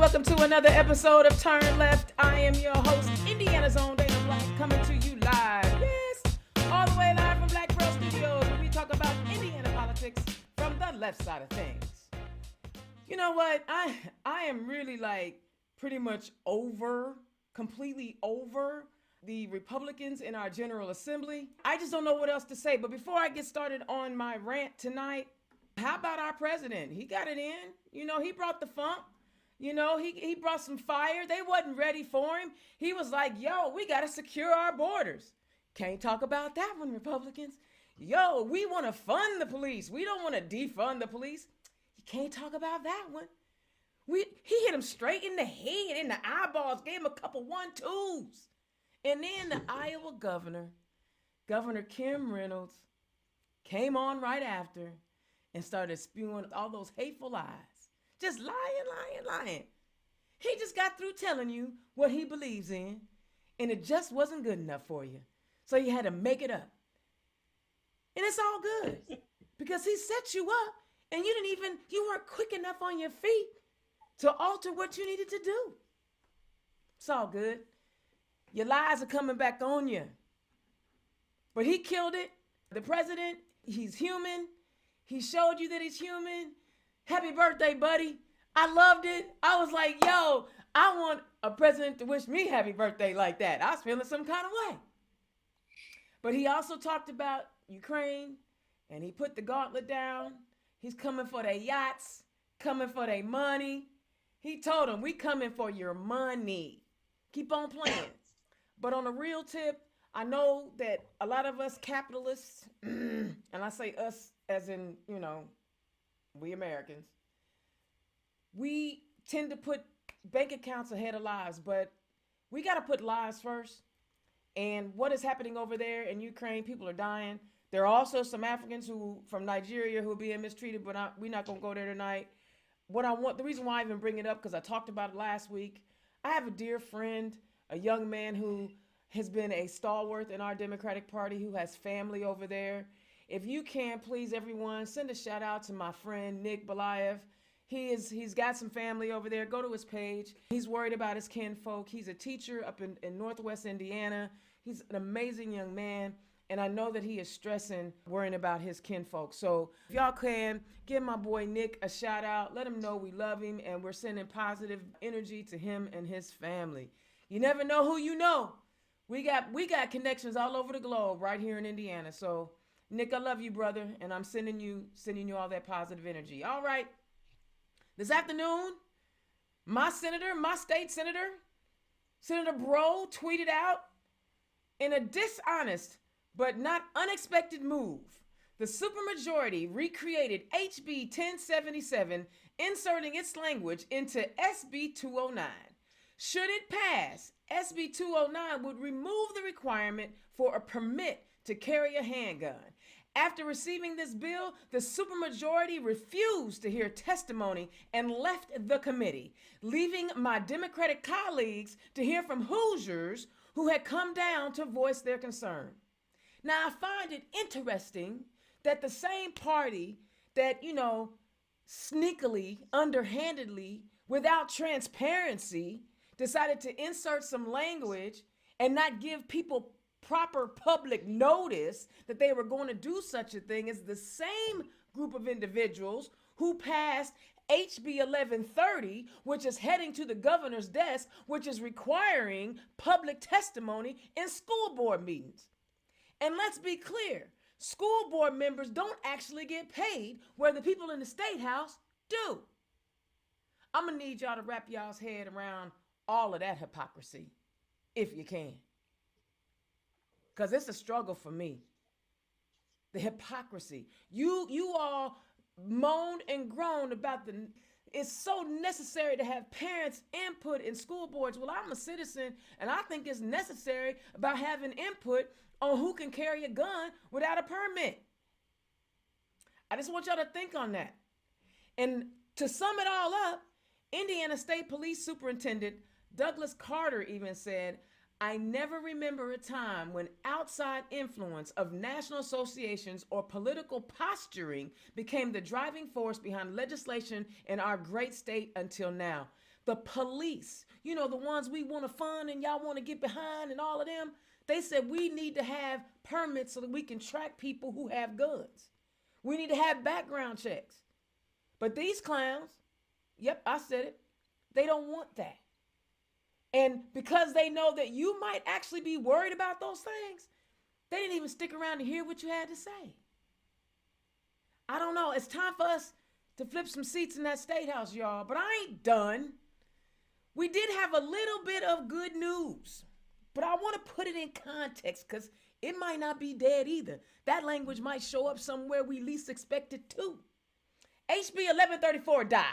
welcome to another episode of Turn Left. I am your host, Indiana's own Dana Black, coming to you live. Yes, all the way live from Black Pearl Studios, where we talk about Indiana politics from the left side of things. You know what? I am really pretty much completely over the Republicans in our General Assembly. I just don't know what else to say. But before I get started on my rant tonight, how about our president? He got it in. You know, he brought the funk. You know, he brought some fire. They wasn't ready for him. He was like, yo, we got to secure our borders. Can't talk about that one, Republicans. Yo, we want to fund the police. We don't want to defund the police. You can't talk about that one. He hit him straight in the head, in the eyeballs, gave him a couple 1-2s. And then the Iowa Governor Kim Reynolds, came on right after and started spewing all those hateful lies. Just lying. He just got through telling you what he believes in, and it just wasn't good enough for you. So you had to make it up. And it's all good because he set you up and you weren't quick enough on your feet to alter what you needed to do. It's all good. Your lies are coming back on you. But he killed it. The president, he's human. He showed you that he's human. Happy birthday, buddy. I loved it. I was like, yo, I want a president to wish me happy birthday like that. I was feeling some kind of way. But he also talked about Ukraine, and he put the gauntlet down. He's coming for their yachts, coming for their money. He told them, we coming for your money. Keep on playing. But on a real tip, I know that a lot of us capitalists, and I say us as in, we Americans, we tend to put bank accounts ahead of lives, but we got to put lives first. And what is happening over there in Ukraine, people are dying. There are also some Africans from Nigeria who are being mistreated, but we're not going to go there tonight. The reason why I even bring it up, because I talked about it last week. I have a dear friend, a young man who has been a stalwart in our Democratic Party, who has family over there. If you can, please, everyone, send a shout out to my friend, Nick Belayev. He's got some family over there. Go to his page. He's worried about his kinfolk. He's a teacher up in Northwest Indiana. He's an amazing young man. And I know that he is worrying about his kinfolk. So if y'all can, give my boy Nick a shout out. Let him know we love him and we're sending positive energy to him and his family. You never know who you know. We got connections all over the globe right here in Indiana. So Nick, I love you, brother, and I'm sending you all that positive energy. All right. This afternoon, my state senator, Senator Bro, tweeted out, in a dishonest but not unexpected move, the supermajority recreated HB 1077, inserting its language into SB 209. Should it pass, SB 209 would remove the requirement for a permit to carry a handgun. After receiving this bill, the supermajority refused to hear testimony and left the committee, leaving my Democratic colleagues to hear from Hoosiers who had come down to voice their concern. Now, I find it interesting that the same party that, sneakily, underhandedly, without transparency, decided to insert some language and not give people proper public notice that they were going to do such a thing is the same group of individuals who passed HB 1130, which is heading to the governor's desk, which is requiring public testimony in school board meetings. And let's be clear, school board members don't actually get paid where the people in the State House do. I'm going to need y'all to wrap y'all's head around all of that hypocrisy, if you can. Because it's a struggle for me. The hypocrisy. You all moaned and groaned about it's so necessary to have parents' input in school boards. Well, I'm a citizen, and I think it's necessary about having input on who can carry a gun without a permit. I just want y'all to think on that. And to sum it all up, Indiana State Police Superintendent Douglas Carter even said, I never remember a time when outside influence of national associations or political posturing became the driving force behind legislation in our great state until now. The police, you know, the ones we want to fund and y'all want to get behind and all of them, they said we need to have permits so that we can track people who have guns. We need to have background checks. But these clowns, yep, I said it, they don't want that. And because they know that you might actually be worried about those things, they didn't even stick around to hear what you had to say. I don't know. It's time for us to flip some seats in that state house, y'all. But I ain't done. We did have a little bit of good news, but I want to put it in context because it might not be dead either. That language might show up somewhere we least expect it to. HB 1134 died.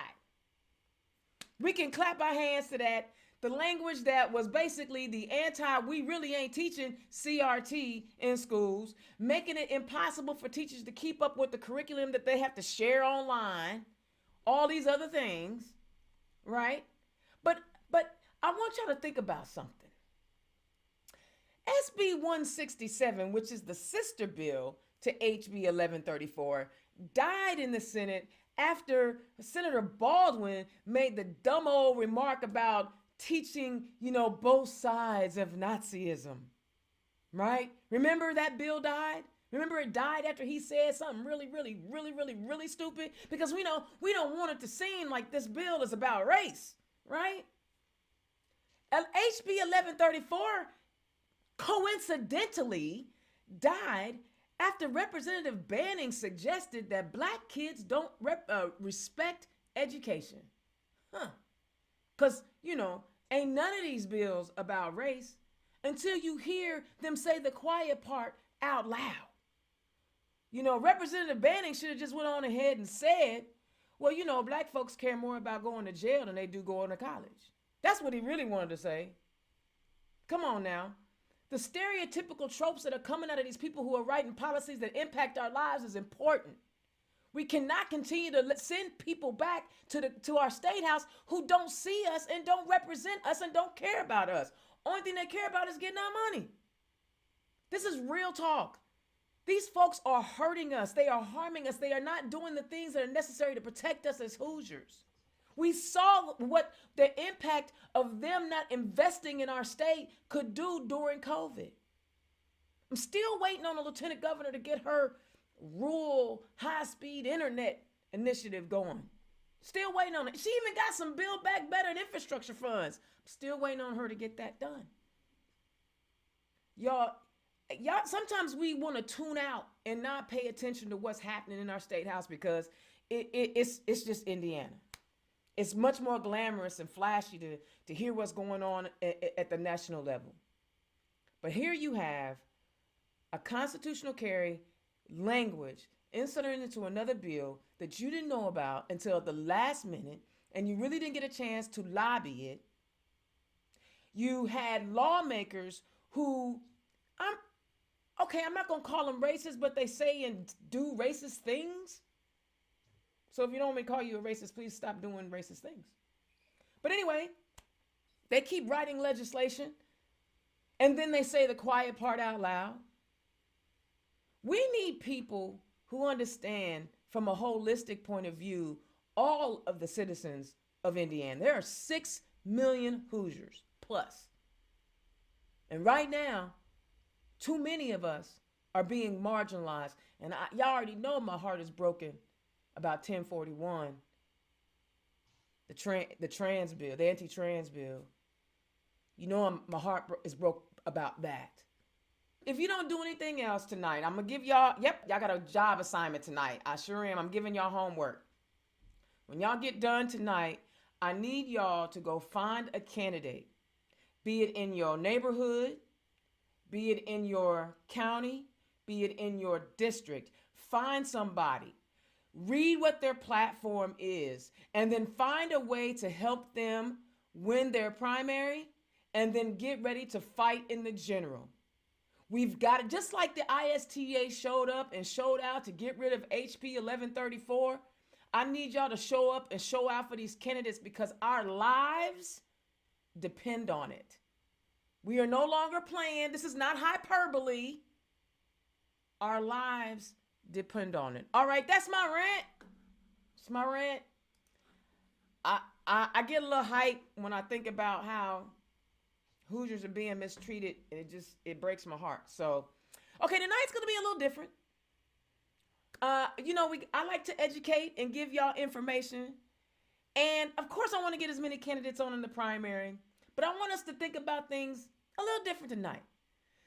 We can clap our hands to that. The language that was basically the we really ain't teaching CRT in schools, making it impossible for teachers to keep up with the curriculum that they have to share online, all these other things, right? But I want y'all to think about something. SB 167, which is the sister bill to HB 1134, died in the Senate after Senator Baldwin made the dumb old remark about teaching, you know, both sides of Nazism, right? Remember that bill died? Remember it died after he said something really stupid? Because we don't want it to seem like this bill is about race, right? HB 1134 coincidentally died after Representative Banning suggested that black kids don't respect education. Because, you know, ain't none of these bills about race until you hear them say the quiet part out loud. You know, Representative Banning should have just went on ahead and said, well, you know, black folks care more about going to jail than they do going to college. That's what he really wanted to say. Come on now. The stereotypical tropes that are coming out of these people who are writing policies that impact our lives is important. We cannot continue to send people back to our state house who don't see us and don't represent us and don't care about us. Only thing they care about is getting our money. This is real talk. These folks are hurting us. They are harming us. They are not doing the things that are necessary to protect us as Hoosiers. We saw what the impact of them not investing in our state could do during COVID. I'm still waiting on the lieutenant governor to get her rural high-speed internet initiative going. Still waiting on it. She even got some Build Back Better and infrastructure funds. I'm still waiting on her to get that done. Y'all, sometimes we want to tune out and not pay attention to what's happening in our state house because it's just Indiana. It's much more glamorous and flashy to hear what's going on at the national level. But here you have a constitutional carry language inserted into another bill that you didn't know about until the last minute, and you really didn't get a chance to lobby it. You had lawmakers who, I'm not going to call them racist, but they say and do racist things. So if you don't want me to call you a racist, please stop doing racist things. But anyway, they keep writing legislation, and then they say the quiet part out loud. We need people who understand from a holistic point of view all of the citizens of Indiana. There are 6 million Hoosiers plus. And right now, too many of us are being marginalized. And y'all already know my heart is broken about 1041, the trans bill, the anti-trans bill. You know my heart is broke about that. If you don't do anything else tonight, I'm going to give y'all got a job assignment tonight. I sure am. I'm giving y'all homework. When y'all get done tonight, I need y'all to go find a candidate, be it in your neighborhood, be it in your county, be it in your district. Find somebody. Read what their platform is, and then find a way to help them win their primary, and then get ready to fight in the general. We've got it, just like the ISTA showed up and showed out to get rid of HB 1134. I need y'all to show up and show out for these candidates because our lives depend on it. We are no longer playing. This is not hyperbole. Our lives depend on it. All right, that's my rant. It's my rant. I get a little hype when I think about how Hoosiers are being mistreated, and it breaks my heart. So, okay, tonight's gonna be a little different. I like to educate and give y'all information, and of course, I want to get as many candidates on in the primary, but I want us to think about things a little different tonight.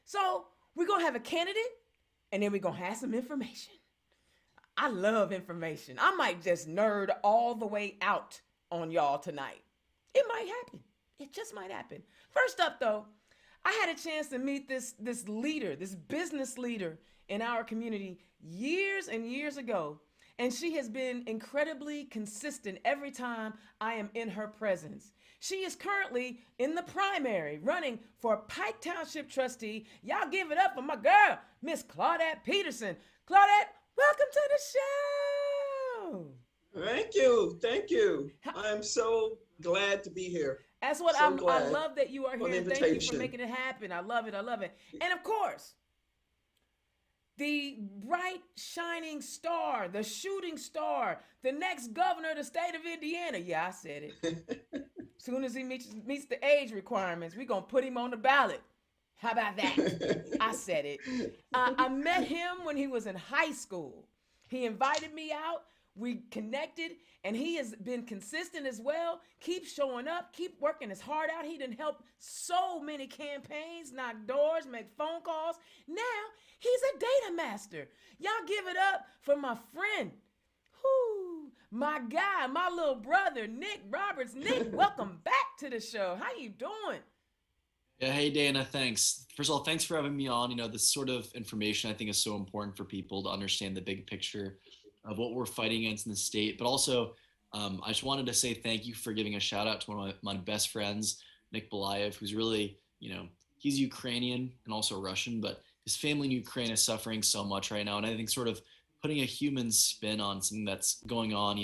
So we're gonna have a candidate, and then we're gonna have some information. I love information. I might just nerd all the way out on y'all tonight. It might happen. It just might happen. First up, though, I had a chance to meet this leader, this business leader in our community years and years ago. And she has been incredibly consistent every time I am in her presence. She is currently in the primary running for Pike Township trustee. Y'all give it up for my girl, Miss Claudette Peterson. Claudette, welcome to the show. Thank you. Thank you. I'm so glad to be here. That's what So I glad love that you are for the here. Thank you for invitation. making it happen. I love it. I love it. And of course, the bright shining star, the shooting star, the next governor of the state of Indiana. Yeah, I said it. As soon as he meets the age requirements, we're going to put him on the ballot. How about that? I said it. I met him when he was in high school. He invited me out. We connected, and he has been consistent as well. Keep showing up, keep working his heart out. He done helped so many campaigns, knock doors, make phone calls. Now he's a data master. Y'all give it up for my friend, my guy, my little brother, Nick Roberts. Nick, welcome back to the show. How you doing? Yeah, hey Dana, thanks. First of all, thanks for having me on. This sort of information I think is so important for people to understand the big picture of what we're fighting against in the state. But also, I just wanted to say thank you for giving a shout out to one of my best friends, Nick Belayev, who's really, he's Ukrainian and also Russian, but his family in Ukraine is suffering so much right now. And I think sort of putting a human spin on something that's going on,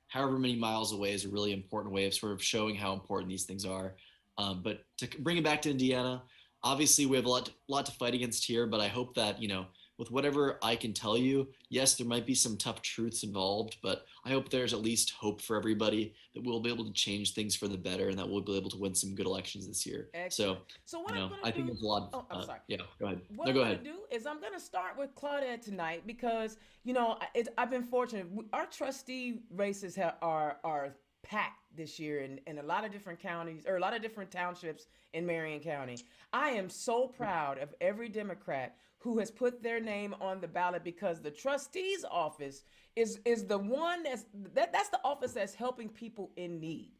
however many miles away is a really important way of sort of showing how important these things are. But to bring it back to Indiana, obviously we have a lot to fight against here, but I hope that, with whatever I can tell you, yes, there might be some tough truths involved, but I hope there's at least hope for everybody that we'll be able to change things for the better and that we'll be able to win some good elections this year. Excellent. So what I'm I going to think do, there's a lot oh, I'm sorry. Yeah, go ahead. What No, I'm go going ahead. to do is I'm going to start with Claudette tonight because, I've been fortunate. Our trustee races are packed this year in a lot of different counties or a lot of different townships in Marion County. I am so proud of every Democrat who has put their name on the ballot because the trustee's office is the one that's the office that's helping people in need.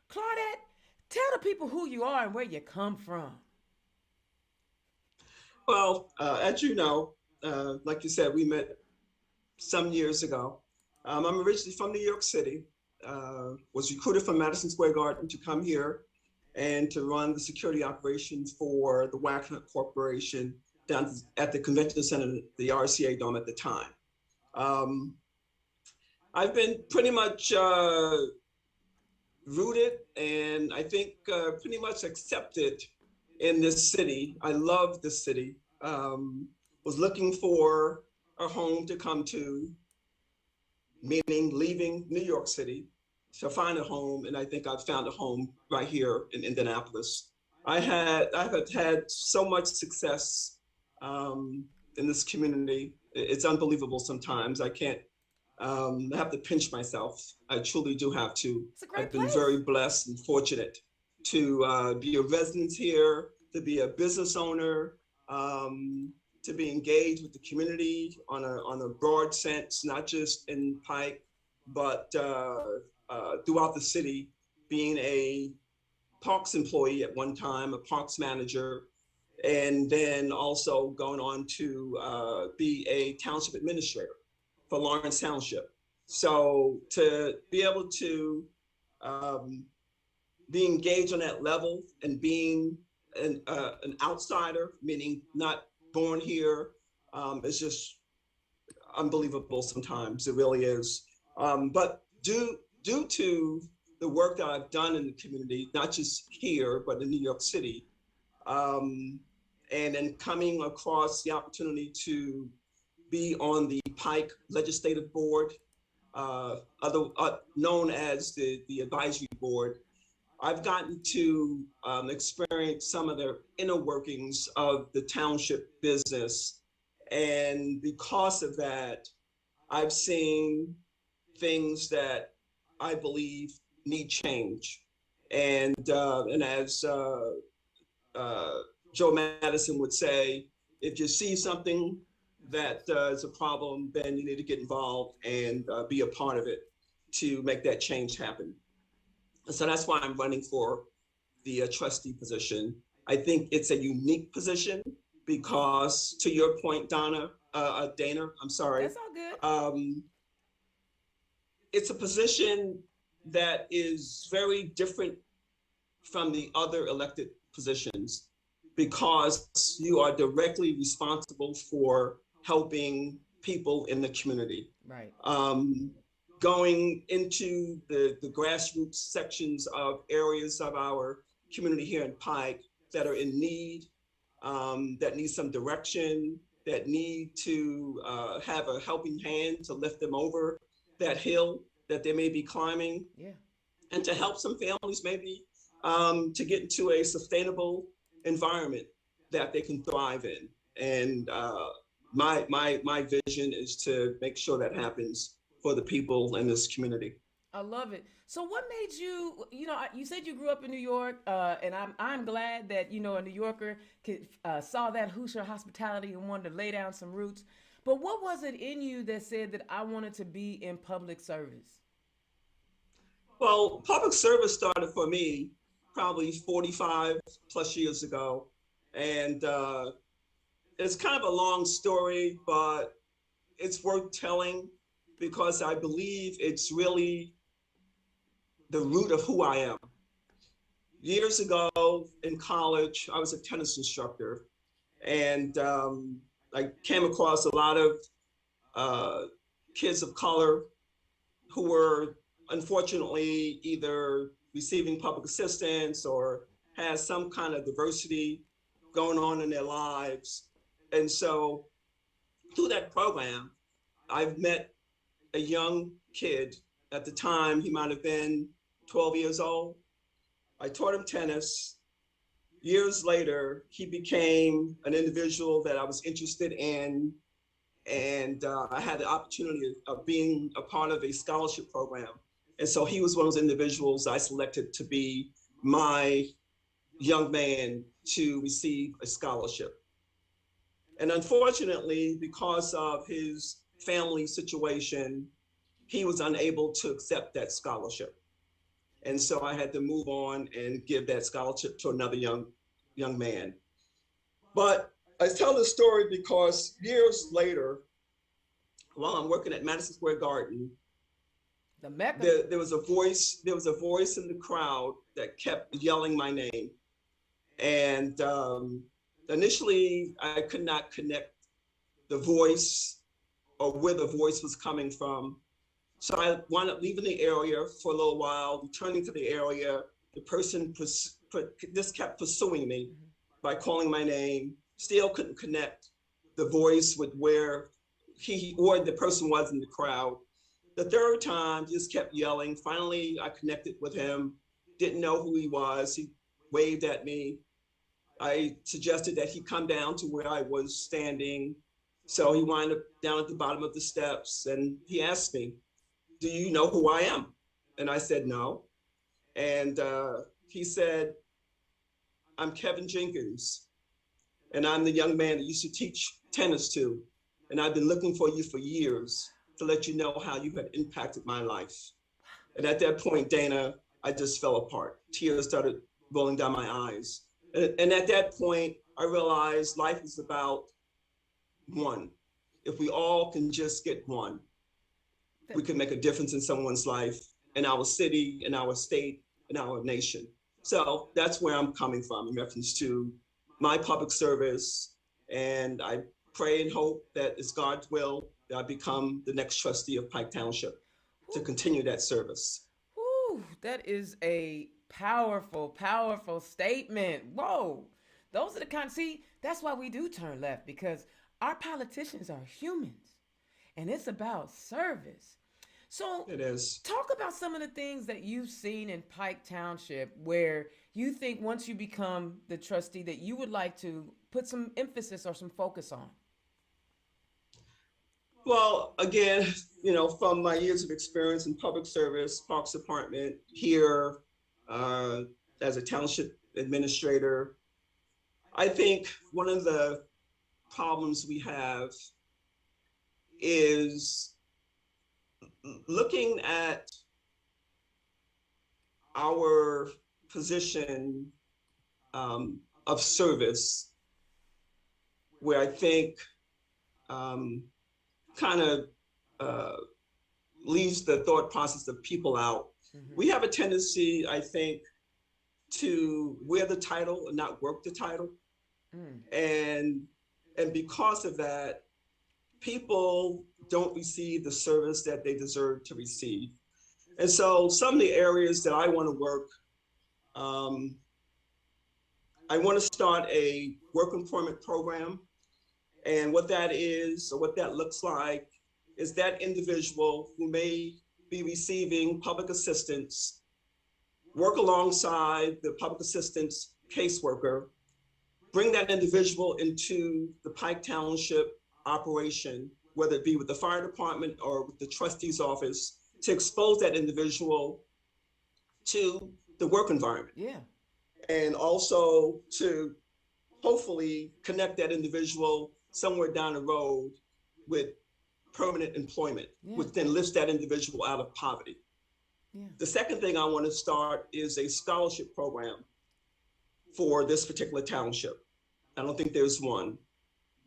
Claudette, tell the people who you are and where you come from. Well, as you know, like you said, we met some years ago. I'm originally from New York City, was recruited from Madison Square Garden to come here and to run the security operations for the Wagner Corporation down at the convention center, the RCA Dome at the time. I've been pretty much rooted and I think pretty much accepted in this city. I love this city. Was looking for a home to come to, meaning leaving New York City to find a home, and I think I've found a home right here in Indianapolis. I've had so much success in this community. It's unbelievable sometimes. I can't, I have to pinch myself. I truly do have to. It's a great I've been place. very blessed and fortunate to be a resident here, to be a business owner, to be engaged with the community on a broad sense, not just in Pike, but throughout the city, being a Parks employee at one time, a Parks manager, and then also going on to be a township administrator for Lawrence Township. So to be able to be engaged on that level and being an outsider, meaning not born here, is just unbelievable sometimes. It really is. But due to the work that I've done in the community, not just here, but in New York City, and then coming across the opportunity to be on the Pike Legislative Board, known as the advisory board, I've gotten to experience some of the inner workings of the township business. And because of that, I've seen things that I believe need change. And as uh, Joe Madison would say, if you see something that is a problem, then you need to get involved and be a part of it to make that change happen. And so that's why I'm running for the trustee position. I think it's a unique position because, to your point, Dana, I'm sorry. That's all good. It's a position that is very different from the other elected positions because you are directly responsible for helping people in the community. Right. Going into the grassroots sections of areas of our community here in Pike that are in need, that need some direction, that need to have a helping hand to lift them over that hill that they may be climbing. Yeah. And to help some families maybe to get into a sustainable environment that they can thrive in. And my vision is to make sure that happens for the people in this community. I love it. So, what made you? You said you grew up in New York, and I'm glad that a New Yorker saw that Hoosier hospitality and wanted to lay down some roots. But what was it in you that said that I wanted to be in public service? Well, public service started for me probably 45 plus years ago. And it's kind of a long story, but it's worth telling because I believe it's really the root of who I am. Years ago in college, I was a tennis instructor, and I came across a lot of kids of color who were unfortunately either receiving public assistance or has some kind of diversity going on in their lives. And so through that program, I've met a young kid. At the time, he might have been 12 years old. I taught him tennis. Years later, he became an individual that I was interested in. And I had the opportunity of being a part of a scholarship program. And so he was one of those individuals I selected to be my young man to receive a scholarship. And unfortunately, because of his family situation, he was unable to accept that scholarship. And so I had to move on and give that scholarship to another young man. But I tell this story because years later, while I'm working at Madison Square Garden, The Mecca. there was a voice in the crowd that kept yelling my name. And initially, I could not connect the voice or where the voice was coming from. So I wound up leaving the area for a little while, returning to the area. The person just kept pursuing me by calling my name. Still couldn't connect the voice with where he or the person was in the crowd. The third time, just kept yelling. Finally, I connected with him. Didn't know who he was. He waved at me. I suggested that he come down to where I was standing. So he wound up down at the bottom of the steps and he asked me, "Do you know who I am?" And I said, "No." And he said, "I'm Kevin Jenkins, and I'm the young man that used to teach tennis to. And I've been looking for you for years to let you know how you had impacted my life." And at that point, Dana, I just fell apart. Tears started rolling down my eyes. And at that point, I realized life is about one. If we all can just get one, we can make a difference in someone's life, in our city, in our state, in our nation. So that's where I'm coming from in reference to my public service. And I pray and hope that it's God's will that I become the next trustee of Pike Township to continue that service. Whew, that is a powerful, powerful statement. Whoa. Those are the kind, see, that's why we do turn left, because our politicians are humans and it's about service. So, It is. talk about some of the things that you've seen in Pike Township where you think once you become the trustee that you would like to put some emphasis or some focus on. Well, again, from my years of experience in public service, Parks Department, here uh, as a township administrator, I think one of the problems we have is looking at our position of service, where I think um, kind of uh, leaves the thought process of people out. Mm-hmm. We have a tendency, I think, to wear the title and not work the title. Mm. And because of that, people don't receive the service that they deserve to receive. And so some of the areas that I want to work, um, I want to start a work employment program. And what that is, or what that looks like, is that individual who may be receiving public assistance work alongside the public assistance caseworker, bring that individual into the Pike Township operation, whether it be with the fire department or with the trustee's office, to expose that individual to the work environment. Yeah. And also to hopefully connect that individual somewhere down the road with permanent employment, Yeah. which then lifts that individual out of poverty. Yeah. The second thing I want to start is a scholarship program for this particular township. I don't think there's one,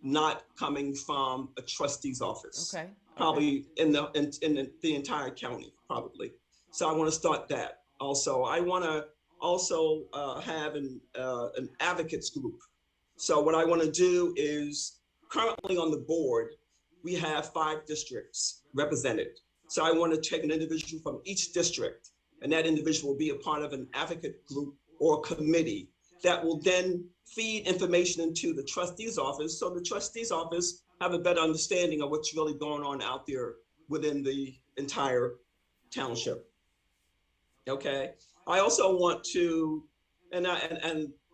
not coming from a trustee's office. Okay. Probably in the entire county, probably. So I want to start that. Also, I want to also have an advocates group. So what I want to do is, currently on the board, we have 5 districts represented. So I want to take an individual from each district, and that individual will be a part of an advocate group or committee that will then feed information into the trustee's office, so the trustee's office have a better understanding of what's really going on out there within the entire township. Okay. I also want to,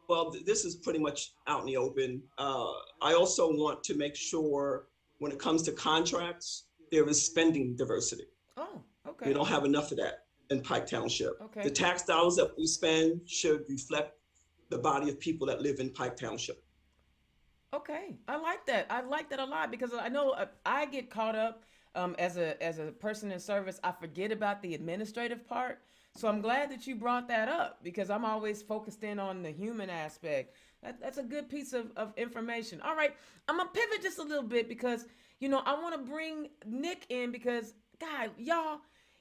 well, this is pretty much out in the open. I also want to make sure when it comes to contracts, there is spending diversity. Oh, okay. We don't have enough of that in Pike Township. Okay. The tax dollars that we spend should reflect the body of people that live in Pike Township. Okay, I like that. I like that a lot because I know I get caught up as a person in service. I forget about the administrative part. So I'm glad that you brought that up because I'm always focused in on the human aspect. That's a good piece of information. All right, I'm gonna pivot just a little bit because I want to bring Nick in because y'all,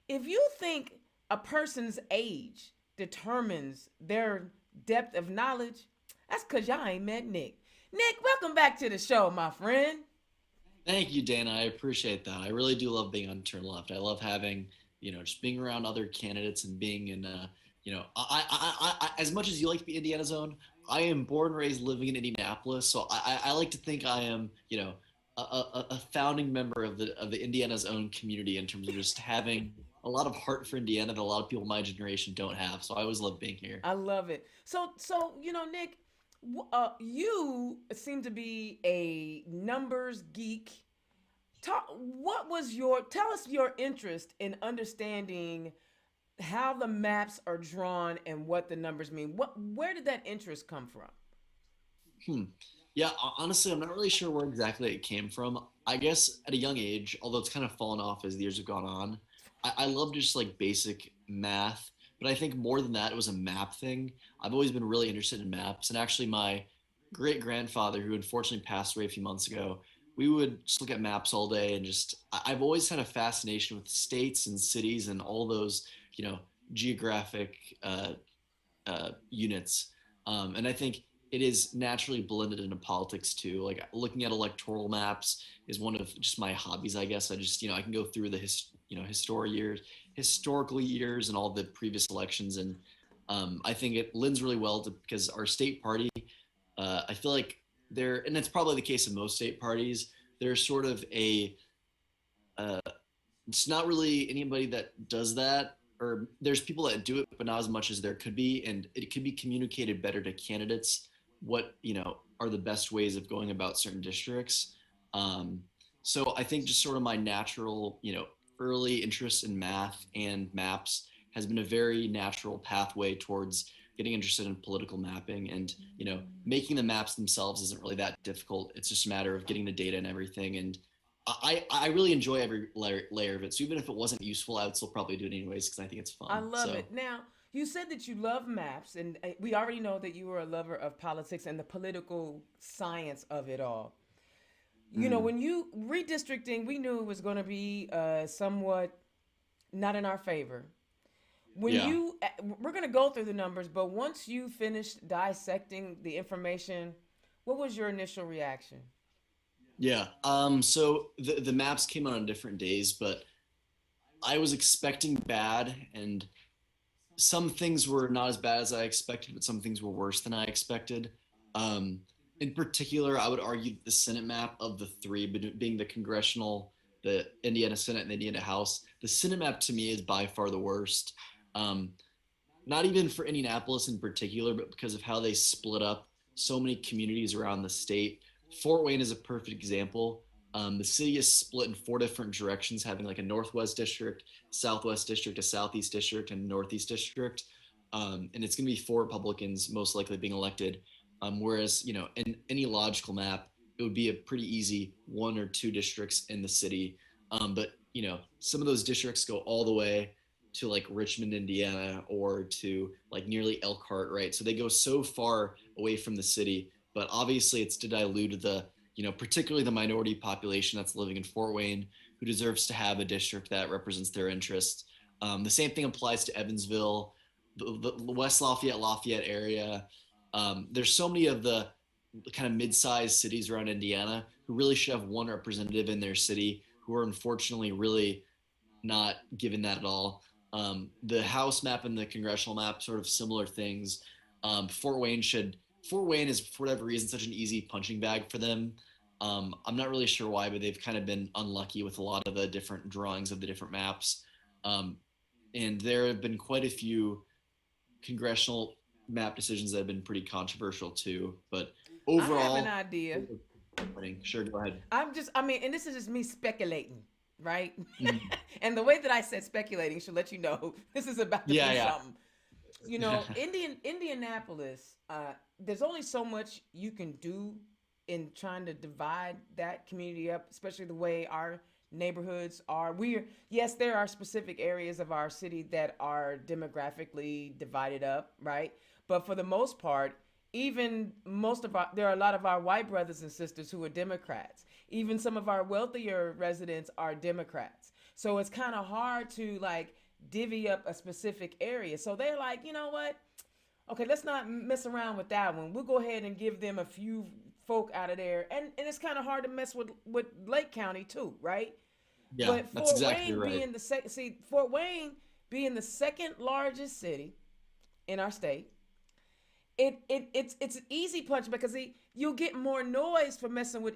if you think a person's age determines their depth of knowledge, that's because y'all ain't met Nick. Nick, welcome back to the show, my friend. Thank you, Dana. I appreciate that. I really do love being on Turn Left. I love having, just being around other candidates and being in, I as much as you like to be Indiana Zone, I am born and raised living in Indianapolis. So I like to think I am, a founding member of the Indiana Zone community in terms of just having a lot of heart for Indiana that a lot of people my generation don't have. So I always love being here. I love it. So Nick, you seem to be a numbers geek. Tell us your interest in understanding how the maps are drawn and what the numbers mean. Where did that interest come from? Yeah, honestly, I'm not really sure where exactly it came from. I guess at a young age, although it's kind of fallen off as the years have gone on, I love just like basic math. But I think more than that, it was a map thing. I've always been really interested in maps. And actually, my great grandfather, who unfortunately passed away a few months ago, we would just look at maps all day. And I've always had a fascination with states and cities and all those, geographic units. And I think it is naturally blended into politics too. Like looking at electoral maps is one of just my hobbies, I guess. I just, I can go through the historical years and all the previous elections. And I think it lends really well to, because our state party, I feel like and it's probably the case of most state parties, there's sort of a it's not really anybody that does that, or there's people that do it, but not as much as there could be. And it could be communicated better to candidates what, are the best ways of going about certain districts. Um, so I think just sort of my natural, early interest in math and maps has been a very natural pathway towards getting interested in political mapping. And making the maps themselves isn't really that difficult. It's just a matter of getting the data and everything. And I really enjoy every layer of it. So even if it wasn't useful, I would still probably do it anyways because I think it's fun. I love it. Now, you said that you love maps, and we already know that you were a lover of politics and the political science of it all. When you redistricting, we knew it was going to be somewhat not in our favor. When Yeah. we're going to go through the numbers, but once you finished dissecting the information, what was your initial reaction? Yeah. So the maps came out on different days, but I was expecting bad, and some things were not as bad as I expected, but some things were worse than I expected. Um, in particular, I would argue that the Senate map of the three, being the congressional, the Indiana Senate, and the Indiana House, the Senate map to me is by far the worst. Um, Not even for Indianapolis in particular, but because of how they split up so many communities around the state. Fort Wayne is a perfect example. The city is split in four different directions, having like a northwest district, southwest district, a southeast district, and a northeast district. And it's going to be four Republicans most likely being elected. Whereas, in any logical map, it would be a pretty easy one or two districts in the city. But, some of those districts go all the way to like Richmond, Indiana, or to like nearly Elkhart, right? So they go so far away from the city, but obviously it's to dilute the, particularly the minority population that's living in Fort Wayne, who deserves to have a district that represents their interests. The same thing applies to Evansville, the West Lafayette area. There's so many of the kind of mid-sized cities around Indiana who really should have one representative in their city, who are unfortunately really not given that at all. The House map and the congressional map, sort of similar things. Fort Wayne is, for whatever reason, such an easy punching bag for them. I'm not really sure why, but they've kind of been unlucky with a lot of the different drawings of the different maps. Um, and there have been quite a few congressional map decisions that have been pretty controversial too. But I have an overall, idea. sure, go ahead. And this is just me speculating, right? Mhm. And the way that I said speculating should let you know this is about to Yeah, be yeah. something. Indianapolis, there's only so much you can do in trying to divide that community up, especially the way our neighborhoods are. Yes, there are specific areas of our city that are demographically divided up, right? But for the most part, there are a lot of our white brothers and sisters who are Democrats. Even some of our wealthier residents are Democrats. So it's kind of hard to like divvy up a specific area. So they're like, you know what? Okay, let's not mess around with that one. We'll go ahead and give them a few folk out of there. And it's kind of hard to mess with Lake County too, right? Yeah, But that's exactly right. Fort Wayne being the second largest city in our state, it's an easy punch because you'll get more noise for messing with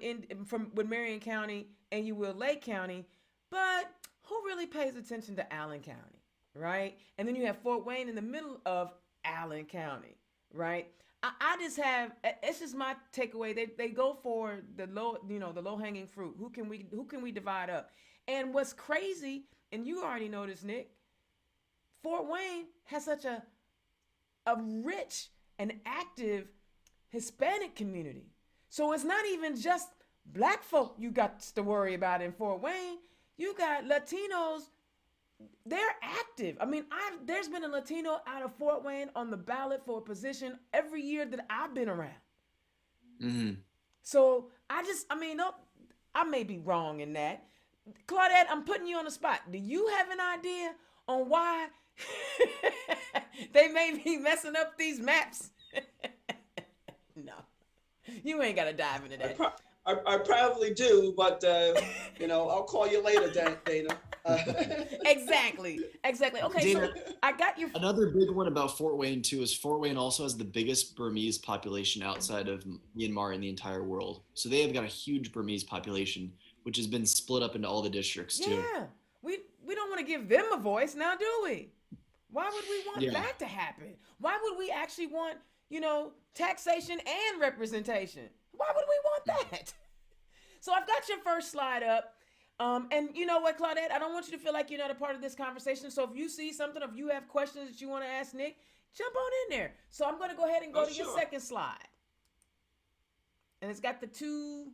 Marion County and you will Lake County, but who really pays attention to Allen County, right? And then you have Fort Wayne in the middle of Allen County, right? I just have it's just my takeaway. They go for the low hanging fruit. Who can we divide up? And what's crazy, and you already know this, Nick, Fort Wayne has such a rich and active Hispanic community. So it's not even just black folk you got to worry about in Fort Wayne. You got Latinos. They're active. I mean, there's been a Latino out of Fort Wayne on the ballot for a position every year that I've been around. Hmm. So no, I may be wrong in that. Claudette, I'm putting you on the spot. Do you have an idea on why they may be messing up these maps? No, you ain't got to dive into that. I probably do, but I'll call you later, Dana. Exactly. Okay, Dana, so I got your. another big one about Fort Wayne too is Fort Wayne also has the biggest Burmese population outside of Myanmar in the entire world. So they have got a huge Burmese population, which has been split up into all the districts too. Yeah, we don't want to give them a voice now, do we? Why would we want Yeah. that to happen? Why would we actually want, taxation and representation? Why would we want that? So I've got your first slide up. And you know what, Claudette? I don't want you to feel like you're not a part of this conversation. So if you see something, if you have questions that you want to ask Nick, jump on in there. So I'm going to go ahead and go to your second slide. And it's got the two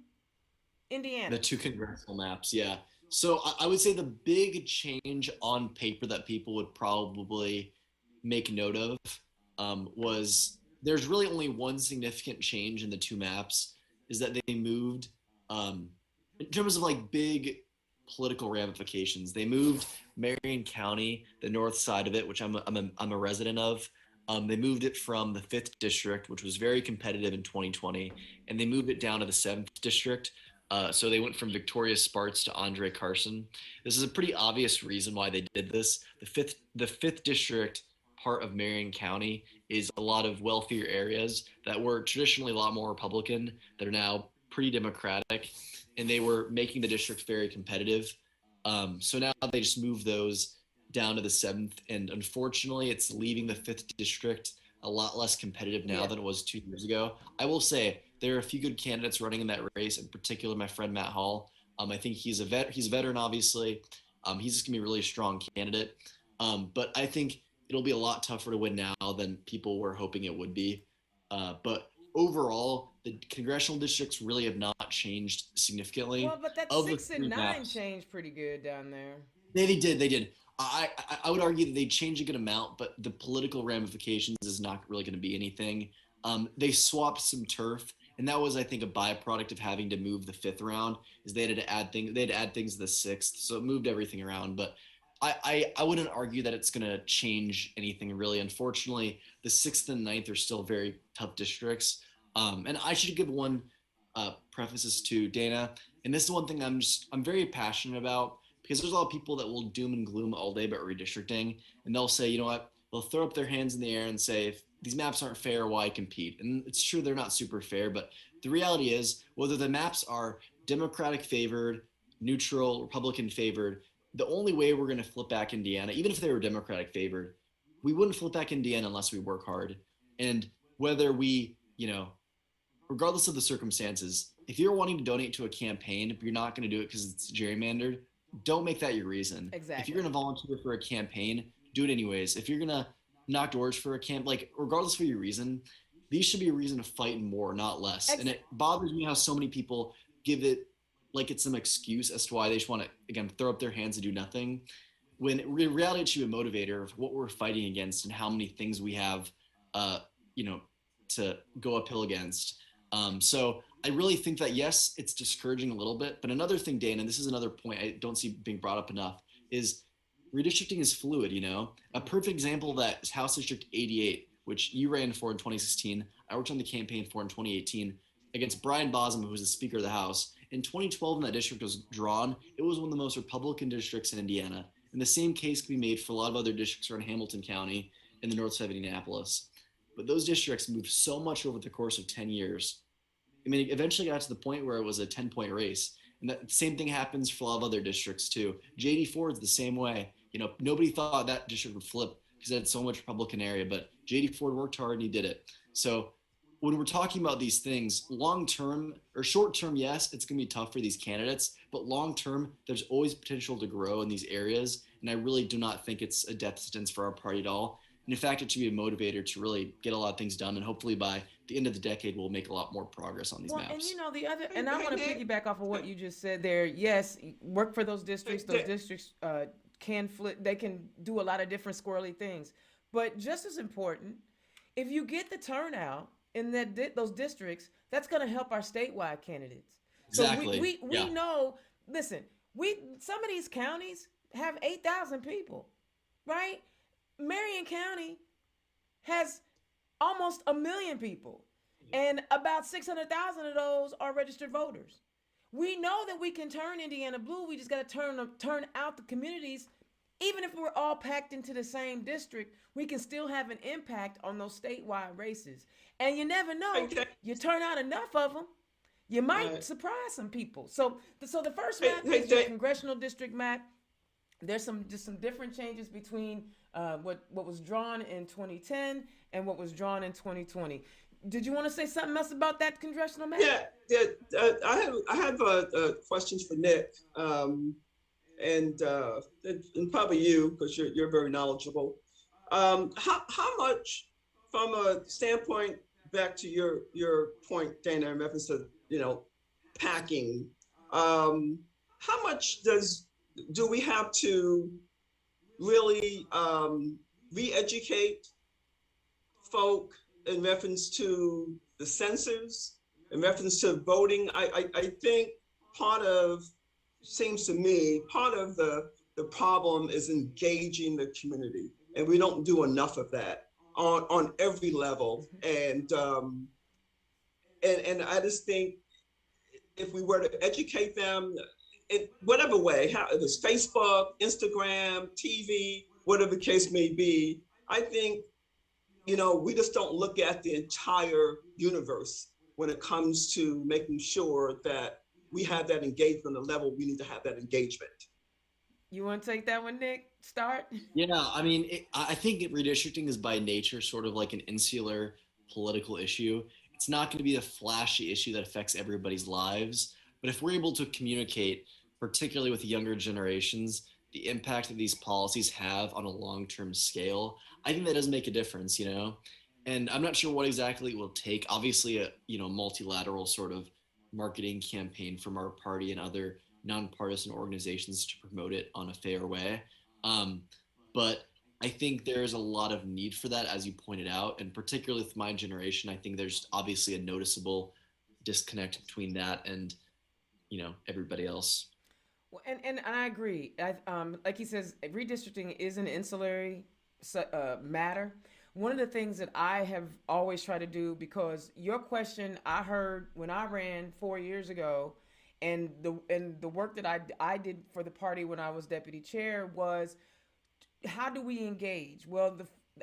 Indiana. The two congressional maps, yeah. So I would say the big change on paper that people would probably make note of was there's really only one significant change in the two maps, is that they moved, in terms of like big political ramifications, they moved Marion County, the north side of it, which I'm a resident of. They moved it from the 5th district, which was very competitive in 2020, and they moved it down to the 7th district. So they went from Victoria Sparks to Andre Carson. This is a pretty obvious reason why they did this. The fifth district part of Marion County is a lot of wealthier areas that were traditionally a lot more Republican, that are now pretty Democratic, and they were making the district very competitive. So now they just moved those down to the 7th, and unfortunately it's leaving the 5th district a lot less competitive now than it was 2 years ago. I will say there are a few good candidates running in that race, in particular my friend Matt Hall. I think he's a veteran, obviously. He's just gonna be a really strong candidate. But I think it'll be a lot tougher to win now than people were hoping it would be. But overall, the congressional districts really have not changed significantly. Well, but that 6 and 9 changed pretty good down there. They did. I would argue that they changed a good amount, but the political ramifications is not really going to be anything. They swapped some turf, and that was, I think, a byproduct of having to move the 5th round. Is they had to add things. They had to add things to the 6th, so it moved everything around. But I wouldn't argue that it's going to change anything really. Unfortunately, the 6th and 9th are still very tough districts. And I should give one preface to Dana, and this is one thing I'm very passionate about. Because there's a lot of people that will doom and gloom all day about redistricting, and they'll say, you know what, they'll throw up their hands in the air and say, if these maps aren't fair, why compete? And it's true, they're not super fair, but the reality is, whether the maps are Democratic favored, neutral, Republican favored, the only way we're going to flip back Indiana, even if they were Democratic favored, we wouldn't flip back Indiana unless we work hard. And whether we, regardless of the circumstances, if you're wanting to donate to a campaign, but you're not going to do it because it's gerrymandered, don't make that your reason. Exactly. If you're going to volunteer for a campaign, do it anyways. If you're going to knock doors for a camp, like regardless of your reason, these should be a reason to fight more, not less. And it bothers me how so many people give it like it's some excuse as to why they just want to, again, throw up their hands and do nothing. When in reality, it should be a motivator of what we're fighting against and how many things we have, to go uphill against. So I really think that, yes, it's discouraging a little bit. But another thing, Dan, and this is another point I don't see being brought up enough, is redistricting is fluid, A perfect example of that is House District 88, which you ran for in 2016. I worked on the campaign for in 2018 against Brian Bosma, who was the Speaker of the House. In 2012, when that district was drawn, it was one of the most Republican districts in Indiana. And the same case can be made for a lot of other districts around Hamilton County and the north side of Indianapolis. But those districts moved so much over the course of 10 years. I mean, it eventually got to the point where it was a 10-point race. And the same thing happens for a lot of other districts too. JD Ford's the same way. Nobody thought that district would flip because it had so much Republican area, but JD Ford worked hard and he did it. So when we're talking about these things, long-term or short-term, yes, it's going to be tough for these candidates, but long-term, there's always potential to grow in these areas. And I really do not think it's a death sentence for our party at all. And in fact, it should be a motivator to really get a lot of things done. And hopefully by the end of the decade, we'll make a lot more progress on these maps. And I want to piggyback off of what you just said there. Yes, work for those districts. Those districts can flip. They can do a lot of different squirrely things. But just as important, if you get the turnout in those districts, that's going to help our statewide candidates. Exactly. So we know, listen, some of these counties have 8,000 people, right? Marion County has almost 1 million people, and about 600,000 of those are registered voters. We know that we can turn Indiana blue. We just got to turn out the communities. Even if we're all packed into the same district, we can still have an impact on those statewide races. And you never know, you turn out enough of them, you might surprise some people. So the first map is your congressional district map. there's some different changes between what was drawn in 2010 and what was drawn in 2020. Did you want to say something else about that congressional map? Yeah, yeah. I have questions for Nick, and probably you because you're very knowledgeable. How much, from a standpoint, back to your point, Dana, in reference to packing, how much do we have to really re-educate folk in reference to the censors, in reference to voting? I think part of, seems to me, part of the problem is engaging the community. And we don't do enough of that on every level. And I just think if we were to educate them in whatever way, how it was Facebook, Instagram, TV, whatever the case may be, I think, we just don't look at the entire universe when it comes to making sure that we have that engagement on the level we need to have that engagement. You want to take that one, Nick? Start. Yeah, I mean, I think redistricting is by nature sort of like an insular political issue. It's not going to be a flashy issue that affects everybody's lives. But if we're able to communicate, particularly with younger generations, the impact that these policies have on a long-term scale, I think that does make a difference, And I'm not sure what exactly it will take. Obviously, a multilateral sort of marketing campaign from our party and other nonpartisan organizations to promote it on a fair way. But I think there's a lot of need for that, as you pointed out, and particularly with my generation, I think there's obviously a noticeable disconnect between that and, everybody else. Well, and I agree. Like he says, redistricting is an insulary matter. One of the things that I have always tried to do, because your question I heard when I ran 4 years ago, and the work that I did for the party when I was deputy chair was, how do we engage? Well,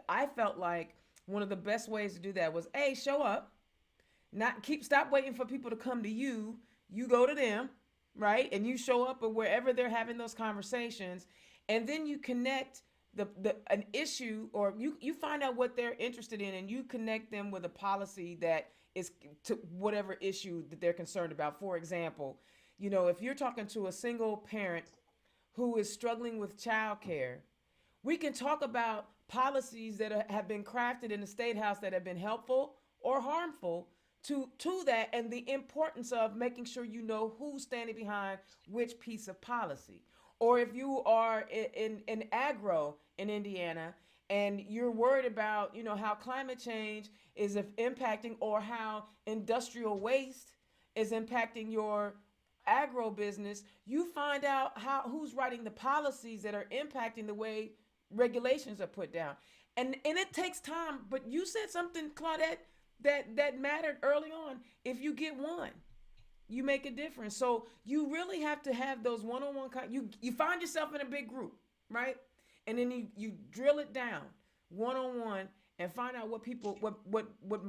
I felt like one of the best ways to do that was, A, show up, stop waiting for people to come to you. You go to them, right? And you show up wherever they're having those conversations, and then you connect an issue, or you find out what they're interested in, and you connect them with a policy that is to whatever issue that they're concerned about. For example, if you're talking to a single parent who is struggling with childcare, we can talk about policies that have been crafted in the State House that have been helpful or harmful to that, and the importance of making sure you know who's standing behind which piece of policy. Or if you are in agro in Indiana and you're worried about, how climate change is impacting, or how industrial waste is impacting your agro business, you find out who's writing the policies that are impacting the way regulations are put down. And it takes time, but you said something, Claudette, that mattered early on. If you get one, you make a difference. So you really have to have those one-on-one. You find yourself in a big group, right? And then you drill it down one-on-one and find out what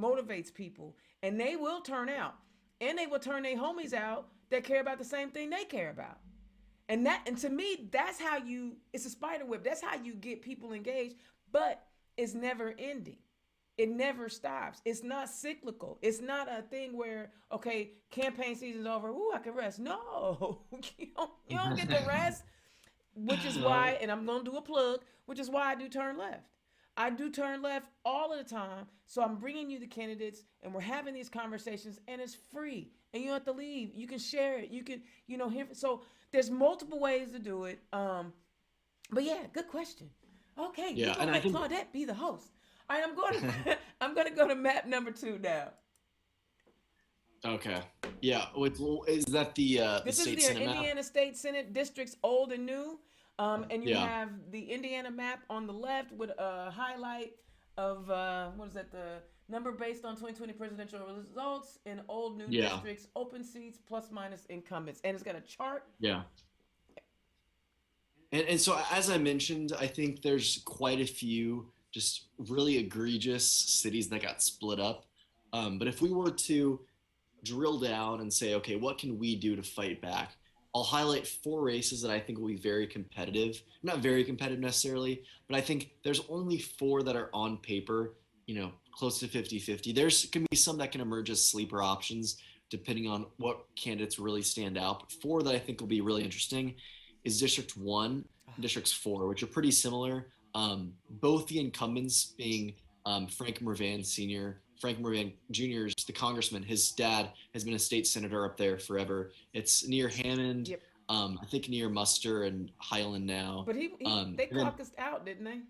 motivates people, and they will turn out, and they will turn their homies out that care about the same thing they care about. And to me, that's how it's a spider web. That's how you get people engaged, but it's never ending. It never stops. It's not cyclical. It's not a thing where, okay, campaign season's over, ooh, I can rest. No, you don't get to rest, which is why, and I'm going to do a plug, which is why I do Turn Left. I do Turn Left all of the time. So I'm bringing you the candidates, and we're having these conversations, and it's free. And you don't have to leave. You can share it. You can, hear. So there's multiple ways to do it. But yeah, good question. Okay, yeah, and let Claudette be the host. All right, I'm going to go to map number 2 now. Okay. Yeah. Is that the this state is the Senate Indiana map? State Senate districts, old and new. And you have the Indiana map on the left with a highlight of, the number based on 2020 presidential results in old, new districts, open seats, plus minus incumbents. And it's got a chart. Yeah. And so, as I mentioned, I think there's quite a few just really egregious cities that got split up. But if we were to drill down and say, okay, what can we do to fight back? I'll highlight 4 races that I think will be very competitive. Not very competitive necessarily, but I think there's only 4 that are on paper, close to 50-50. There's going to be some that can emerge as sleeper options depending on what candidates really stand out. But 4 that I think will be really interesting is District 1 and District 4, which are pretty similar. Both the incumbents being Frank Mervan Sr. Frank Mervan Jr. is the congressman. His dad has been a state senator up there forever. It's near Hammond, Yep. I think near Muster and Highland now. But they caucused out, didn't they?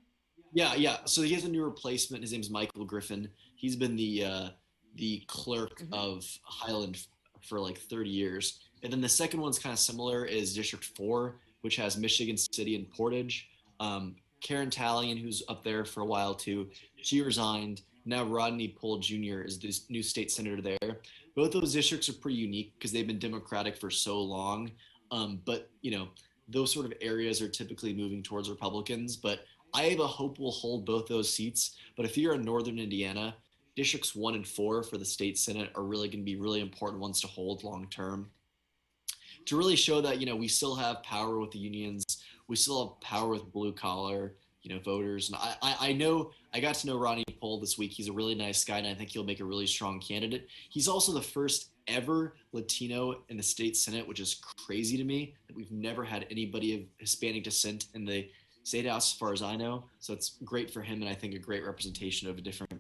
Yeah. So he has a new replacement. His name's Michael Griffin. He's been the clerk of Highland for like 30 years. And then the second one's kind of similar is District 4, which has Michigan City and Portage. Karen Talion, who's up there for a while too, she resigned. Now Rodney Pohl Jr. is the new state senator there. Both those districts are pretty unique because they've been Democratic for so long. But, those sort of areas are typically moving towards Republicans. But I have a hope we'll hold both those seats. But if you're in Northern Indiana, Districts 1 and 4 for the state Senate are really going to be really important ones to hold long term. To really show that, we still have power with the unions. We still have power with blue collar, voters. And I know I got to know Rodney Pohl this week. He's a really nice guy, and I think he'll make a really strong candidate. He's also the first ever Latino in the state Senate, which is crazy to me that we've never had anybody of Hispanic descent in the state house, as far as I know. So it's great for him, and I think a great representation of a different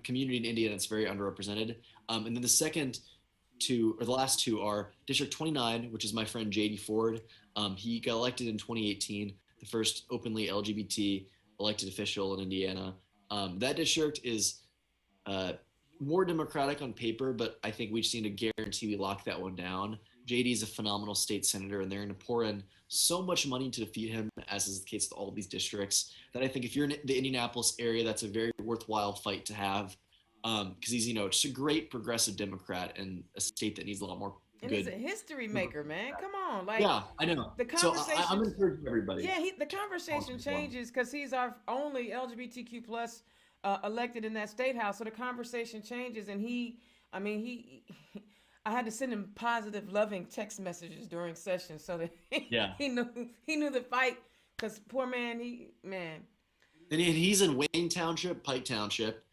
community in Indiana that's very underrepresented. And then the last 2 are District 29, which is my friend J.D. Ford. He got elected in 2018, the first openly LGBT elected official in Indiana. That district is more Democratic on paper, but I think we just need to guarantee we lock that one down. JD is a phenomenal state senator, and they're going to pour in so much money to defeat him, as is the case with all these districts, that I think if you're in the Indianapolis area, that's a very worthwhile fight to have. Because he's, just a great progressive Democrat in a state that needs a lot more. And he's a history maker, man. Come on, yeah, I know. The conversation. So I'm encouraging everybody. Yeah, the conversation changes because he's our only LGBTQ plus elected in that state house. So the conversation changes, and I had to send him positive, loving text messages during sessions so that he knew the fight. Because poor man, And he's in Wayne Township, Pike Township,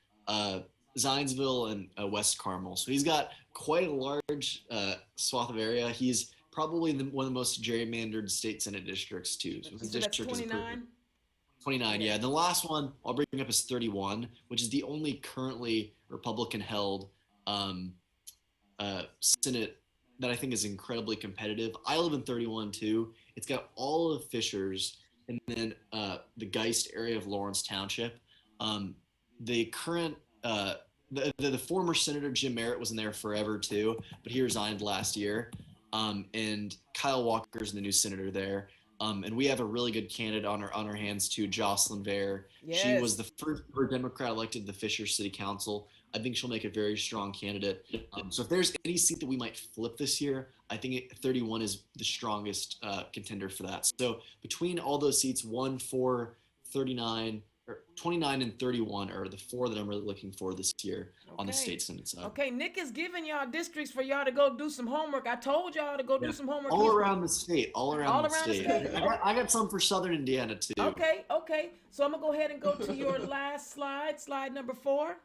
Zionsville, and West Carmel. So he's got quite a large swath of area. He's probably one of the most gerrymandered state Senate districts too. So his district is 29. 29, yeah. And the last one I'll bring up is 31, which is the only currently Republican-held Senate that I think is incredibly competitive. I live in 31 too. It's got all of Fishers and then the Geist area of Lawrence Township. The current the former Senator Jim Merritt was in there forever too, but he resigned last year. And Kyle Walker's the new senator there. And we have a really good candidate on our hands too, Jocelyn Vare. Yes. She was the first ever Democrat elected to the Fisher City Council. I think she'll make a very strong candidate. So if there's any seat that we might flip this year, I think 31 is the strongest contender for that. So between all those seats, 1, 4, 39, or 29 and 31 are the 4 that I'm really looking for this year on the state Senate side. Okay, Nick is giving y'all districts for y'all to go do some homework. I told y'all to go do some homework. All around the state. I got some for Southern Indiana too. Okay. So I'm going to go ahead and go to your last slide number 4.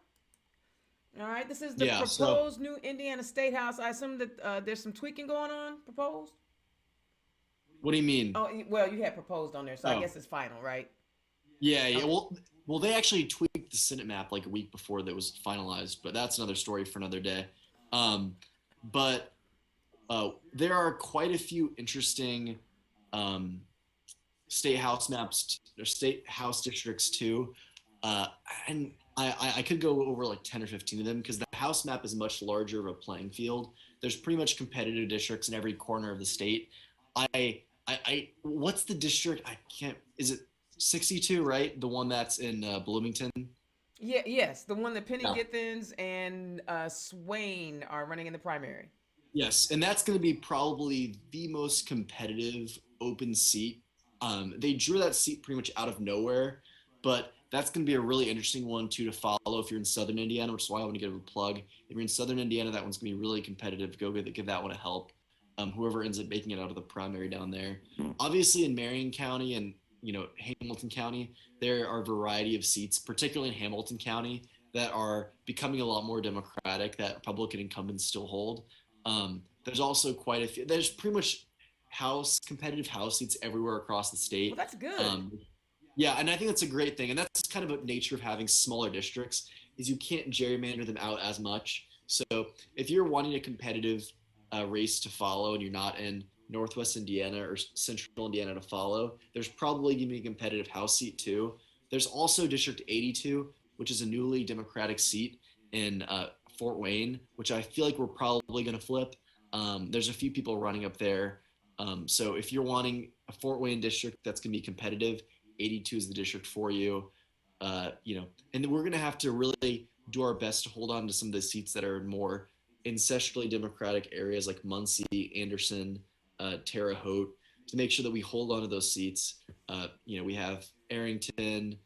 All right, this is the proposed new Indiana State House. I assume that there's some tweaking going on, proposed? What do you mean? Oh, well, you had proposed on there, so I guess it's final, right? Yeah. Well, they actually tweaked the Senate map like a week before that was finalized, but that's another story for another day. But there are quite a few interesting state house maps or state house districts too, and I could go over like 10 or 15 of them because the house map is much larger of a playing field. There's pretty much competitive districts in every corner of the state. What's the district? Is it 62, right? The one that's in Bloomington? Yes. The one that Penny Githens and Swain are running in the primary. Yes. And that's going to be probably the most competitive open seat. They drew that seat pretty much out of nowhere, but that's going to be a really interesting one too to follow if you're in Southern Indiana, which is why I want to give a plug. If you're in Southern Indiana, that one's going to be really competitive. Go give that one a help. whoever ends up making it out of the primary down there. Obviously, in Marion County and Hamilton County, there are a variety of seats, particularly in Hamilton County, that are becoming a lot more Democratic that Republican incumbents still hold. There's also quite a few. There's pretty much competitive House seats everywhere across the Well, state. that's good. Yeah, and I think that's a great thing, and that's kind of a nature of having smaller districts is you can't gerrymander them out as much. So if you're wanting a competitive race to follow and you're not in Northwest Indiana or Central Indiana to follow, there's probably going to be a competitive House seat too. There's also District 82, which is a newly Democratic seat in Fort Wayne, which I feel like we're probably going to flip. There's a few people running up there. So if you're wanting a Fort Wayne district that's going to be competitive, 82 is the district for you. And we're going to have to really do our best to hold on to some of the seats that are more ancestrally Democratic areas like Muncie, Anderson, Terre Haute, to make sure that we hold on to those seats. We have Arrington,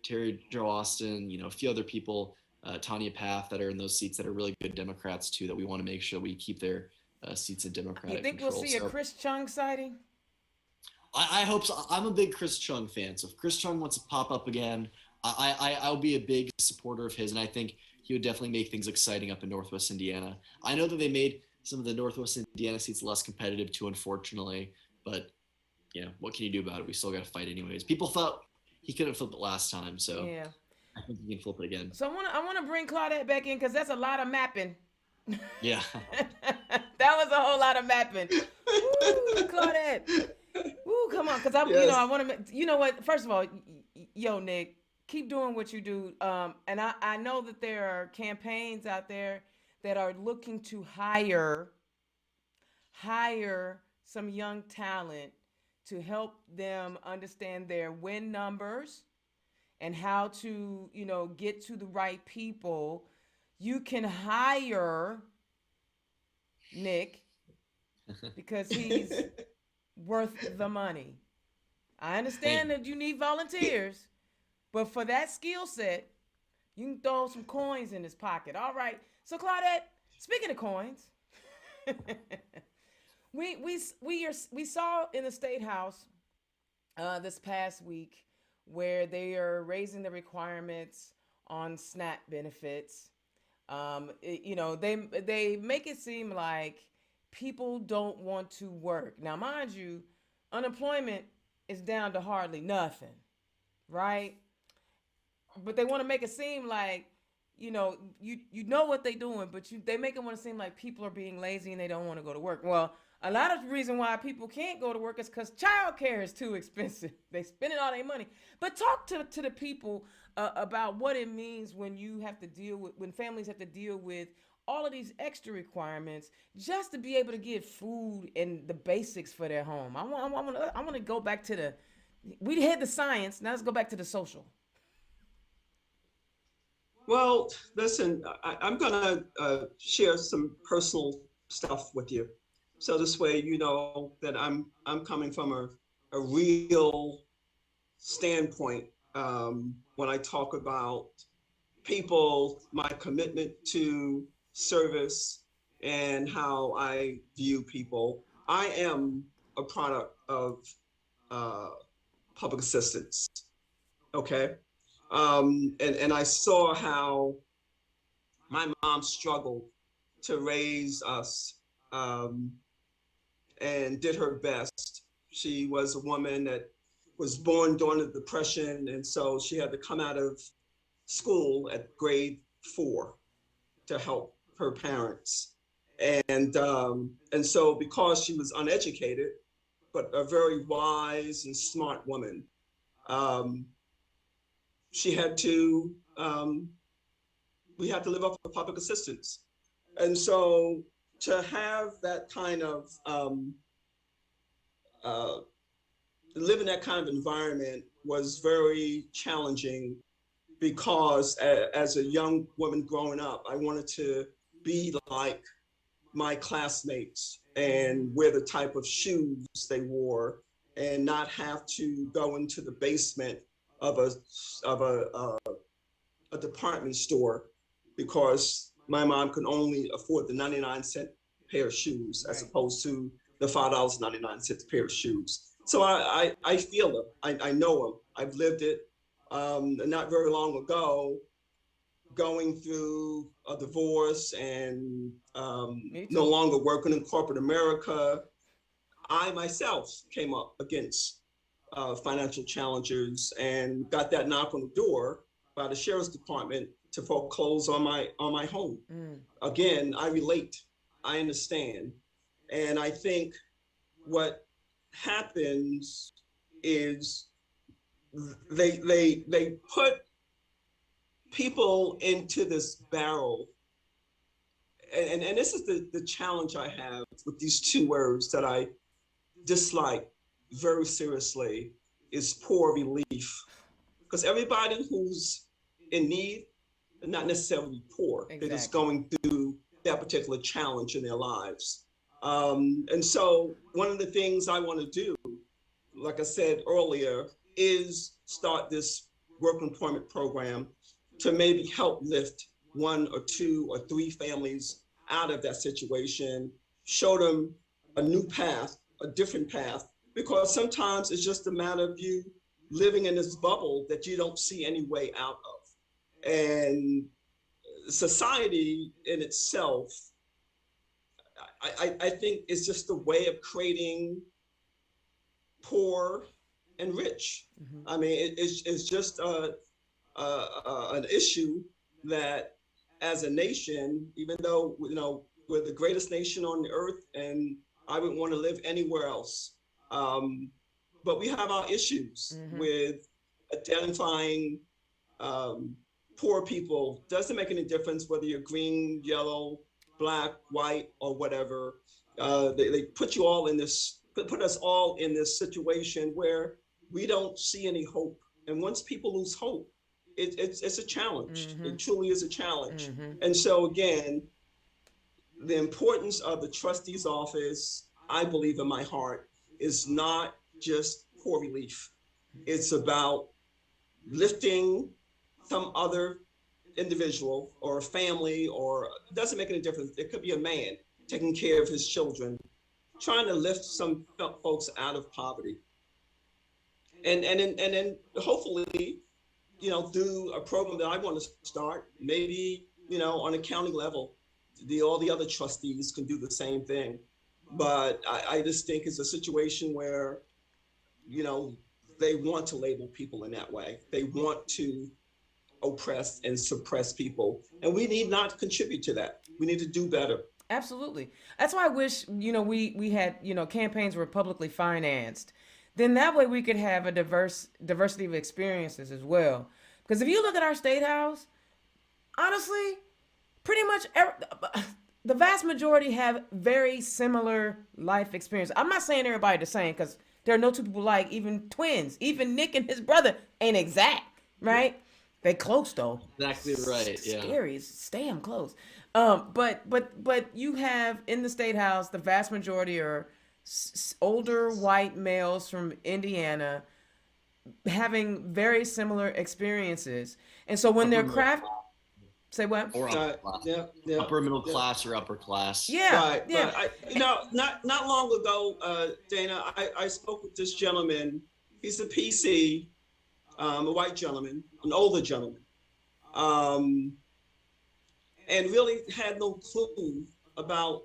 Terry Joe Austin, a few other people, Tanya Path, that are in those seats that are really good Democrats too, that we want to make sure we keep their seats in Democratic You think control. we'll see a Chris Chung sighting? I hope so. I'm a big Chris Chung fan. So if Chris Chung wants to pop up again, I'll be a big supporter of his. And I think he would definitely make things exciting up in Northwest Indiana. I know that they made some of the Northwest Indiana seats less competitive too, unfortunately. But, what can you do about it? We still got to fight anyways. People thought he couldn't flip it last time. So Yeah. I think he can flip it again. So I want to bring Claudette back in because that's a lot of mapping. Yeah. That was a whole lot of mapping. Woo, Claudette. Woo, come on, because I want to. You know what? First of all, yo, Nick, keep doing what you do. And I know that there are campaigns out there that are looking to hire some young talent to help them understand their win numbers and how to, get to the right people. You can hire Nick because he's worth the money. I understand that you need volunteers, but for that skill set, you can throw some coins in his pocket. All right. So Claudette, speaking of coins, we saw in the State House this past week where they are raising the requirements on SNAP benefits. They make it seem like people don't want to work. Now, mind you, unemployment is down to hardly nothing, right? But they want to make it seem like, you know what they're doing, but they make it want to seem like people are being lazy and they don't want to go to work. Well, a lot of the reason why people can't go to work is because childcare is too expensive. They spending all their money. But talk to the people about what it means when when families have to deal with all of these extra requirements just to be able to get food and the basics for their home. I want to go back to we had the science. Now let's go back to the social. Well, listen, I'm going to share some personal stuff with you. So this way, you know that I'm coming from a real standpoint when I talk about people, my commitment to service, and how I view people. I am a product of public assistance, okay? And I saw how my mom struggled to raise us and did her best. She was a woman that was born during the Depression, and so she had to come out of school at grade 4 to help her parents. And so because she was uneducated, but a very wise and smart woman, she had to, we had to live off of public assistance. And so to have that kind of, live in that kind of environment was very challenging because as a young woman growing up, I wanted to be like my classmates and wear the type of shoes they wore and not have to go into the basement of a department store because my mom could only afford the 99-cent pair of shoes as opposed to the $5.99 pair of shoes. So I feel them. I know them. I've lived it. Not very long ago, going through a divorce and no longer working in corporate America, I myself came up against financial challenges and got that knock on the door by the sheriff's department to foreclose on my home. Again, I relate. I understand. And I think what happens is they put people into this barrel. And this is the challenge I have with these two words that I dislike very seriously is poor relief. Because everybody who's in need, not necessarily poor, they're just going through that particular challenge in their lives. And so one of the things I want to do, like I said earlier, is start this work employment program to maybe help lift 1 or 2 or 3 families out of that situation, show them a new path, a different path, because sometimes it's just a matter of you living in this bubble that you don't see any way out of. And society in itself, I think it's just a way of creating poor and rich. I mean, it's just an issue that as a nation, even though, you know, we're the greatest nation on the earth and I wouldn't want to live anywhere else. But we have our issues with identifying poor people. Doesn't make any difference whether you're green, yellow, black, white, or whatever. They put you all in this, put us all in this situation where we don't see any hope. And once people lose hope, it's a challenge. It truly is a challenge. And so again, the importance of the trustee's office, I believe in my heart, is not just poor relief. It's about lifting some other individual or a family, or it doesn't make any difference. It could be a man taking care of his children, trying to lift some folks out of poverty. And then hopefully, you know, through a program that I want to start, maybe, you know, on a county level, all the other trustees can do the same thing. But I just think it's a situation where, you know, they want to label people in that way. They want to oppress and suppress people. And we need not contribute to that. We need to do better. Absolutely. That's why I wish, you know, we had, you know, campaigns were publicly financed. Then that way we could have a diversity of experiences as well. Because if you look at our state house, honestly, pretty much the vast majority have very similar life experience. I'm not saying everybody the same, because there are no two people like, even twins. Even Nick and his brother ain't exact, right? They close though. Exactly right. Yeah. Scary. It's damn close. But you have in the state house, the vast majority are older white males from Indiana having very similar experiences. And so when they're say what? Or upper middle class or upper class. Yeah. Right. Yeah. But you know, not long ago, Dana, I spoke with this gentleman. He's a PC, a white gentleman, an older gentleman, and really had no clue about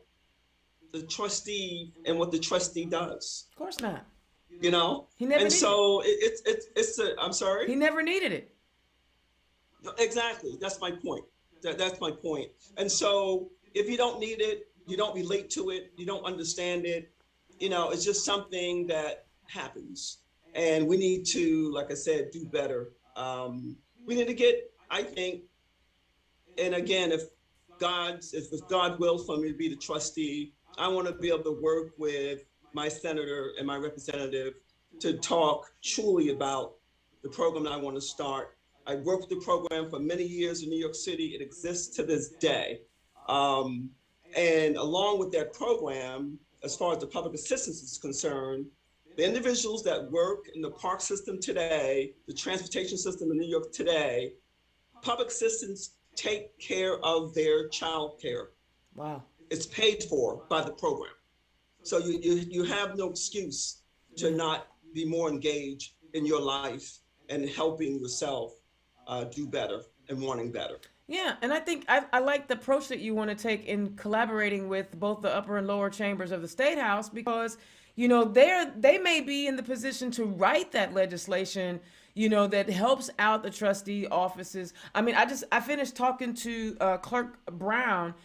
the trustee and what the trustee does. Of course not. You know? He never and needed so it's I'm sorry? He never needed it. Exactly. That's my point. That's my point. And so if you don't need it, you don't relate to it, you don't understand it, you know, it's just something that happens. And we need to, like I said, do better. We need to get, I think, and again, if God wills for me to be the trustee, I want to be able to work with my senator and my representative to talk truly about the program that I want to start. I worked the program for many years in New York City. It exists to this day. And along with that program, as far as the public assistance is concerned, the individuals that work in the park system today, the transportation system in New York today, public assistants take care of their child care. Wow. it's paid for by the program. So you have no excuse to not be more engaged in your life and helping yourself do better and wanting better. Yeah, and I think I like the approach that you want to take in collaborating with both the upper and lower chambers of the state house because, they may be in the position to write that legislation, that helps out the trustee offices. I mean, I finished talking to Clerk Brown